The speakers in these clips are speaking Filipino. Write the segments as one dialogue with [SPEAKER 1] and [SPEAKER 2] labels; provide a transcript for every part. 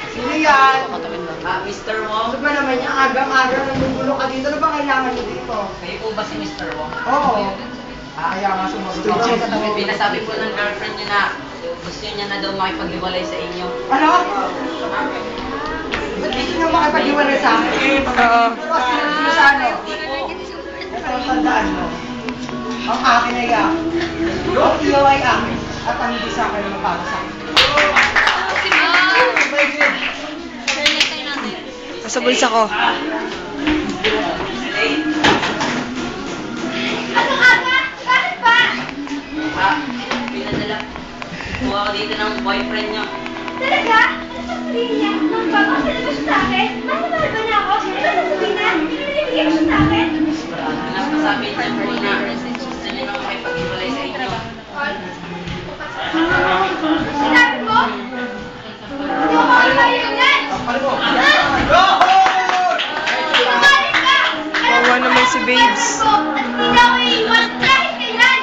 [SPEAKER 1] Sino yan?
[SPEAKER 2] Mr. Wong?
[SPEAKER 1] Ano ba naman yung agang-aga nanggugulo ka dito? Ano ba kailangan nyo dito?
[SPEAKER 2] Kayo po ba si Mr. Wong?
[SPEAKER 1] Oo. Kaya nga sumagot ako.
[SPEAKER 2] Pinasabi po ng girlfriend niya na gusto niya na daw makipag-iwalay sa inyo.
[SPEAKER 1] Ano? Ba't gusto nyo makipag-iwalay sa akin? Oo. Pero sino sa ano? Ito ang tandaan mo. Ang akin ay akin. Ang iyo ay akin. At ang hindi sa akin naman para sa akin.
[SPEAKER 3] Sa bulsa ko.
[SPEAKER 4] Ano ka ba? Bakit ba?
[SPEAKER 2] Pinadala. Kuha ko dito ng boyfriend niyo.
[SPEAKER 4] Talaga? Ano sasabihin niya? Nang papasala ba siya sa akin? Mahal ba niya ako? Ano sasabihin niya? Pinanibigay mo siya sa akin?
[SPEAKER 2] Nasasabi niya po na gusto niya na makipag-iwalay sa inyo.
[SPEAKER 4] Sinabi mo? Hindi ko makakayag yan! Sinungaling ka!
[SPEAKER 3] Kawawa naman si Babes.
[SPEAKER 4] At hindi na ako iiwan kahit kailan!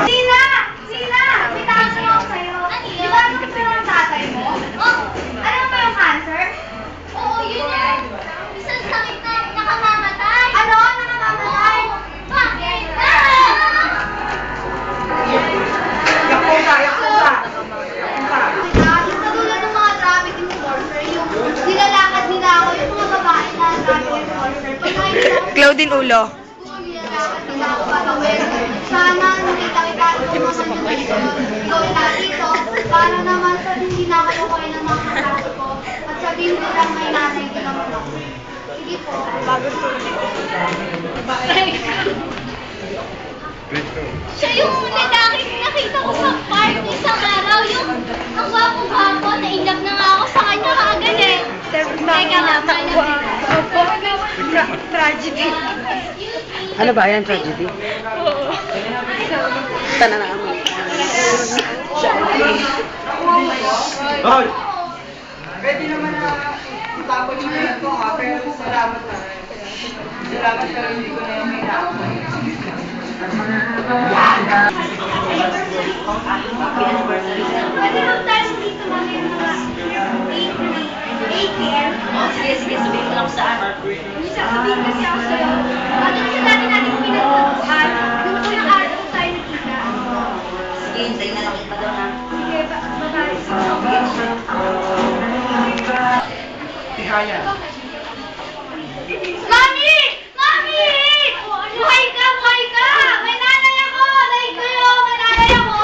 [SPEAKER 4] Sina! Sina! May tanong ako sa'yo. Di ba ano gusto ng tatay mo? Oh, alam mo yung cancer? Oo, yun yan. Isang sakit na nakamamatay. Ano? Nakamamatay? Bakit?
[SPEAKER 1] Yakuza! Yakuza!
[SPEAKER 4] Yung katulad ng mga traffic enforcer, yung nilalakad nila ako, yung mga babae na traffic enforcer. Pag nakikita ko,
[SPEAKER 3] Claudine Ulo.
[SPEAKER 4] nilalakad nila ako patawid. Sana nakita yung mga gawin natin dito para naman sa hindi nakalokoy ng mga kaso ko at sabihin ko lang may nanay din naman ako. Sige po. Siya yung nakita ko sa park isang araw, yung ang gwapo-gwapo, na-inlove na nga ako sa kanya kaagad eh. Teka nga,
[SPEAKER 3] Tragedy. Ano ba yan, tragedy? Tana na kami.
[SPEAKER 1] Hoy! Pwede naman na tapos yung minute ko nga, pero salamat na. Salamat pero hindi ko na yung kailangan.
[SPEAKER 4] pwede lang tayo dito namin mga 8 p.m.
[SPEAKER 2] Sige, sabihin mo lang saan.
[SPEAKER 4] Minsan sabihin kasi ako sa'yo, ano kasi dati natin pinagtatuan, yung unang araw tayo nakita.
[SPEAKER 2] Sige, hintayin na lang kita doon ha.
[SPEAKER 4] Sige, babalik sa
[SPEAKER 1] Tigaya.
[SPEAKER 4] Mami! Mami! Buhay ka! Buhay ka! May nanay ako! Nay kayo! May nanay ako!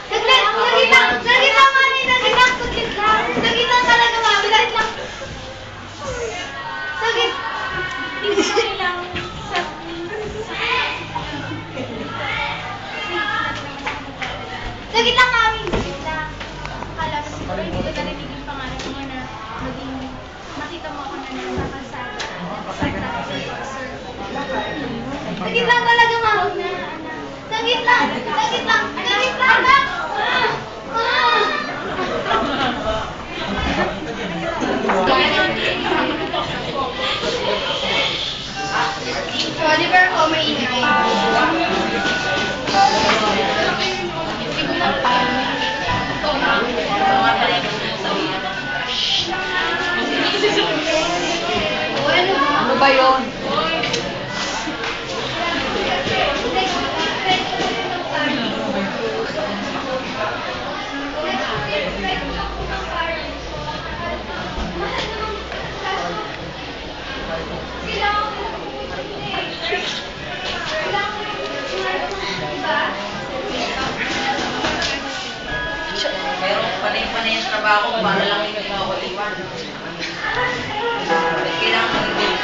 [SPEAKER 4] Saglit! Saglit lang! Saglit lang, Mami! Saglit lang! Saglit lang! Saglit lang talaga, Mami! Saglit lang! Saglit! Saglit lang! Saglit lang, Mami! Saglit lang! Akala ko siguro hindi ko narinig yung pangalan mo na maging makita mo ako na nasa kalsada. Saglit lang talaga, Mami. Saglit lang! Saglit lang! Saglit lang! Oliver, ako maingay.
[SPEAKER 3] Ano ba yun?
[SPEAKER 2] Pero panay-panay yung trabaho ko, para lang hindi mo ako iwan. Kailangan mo yung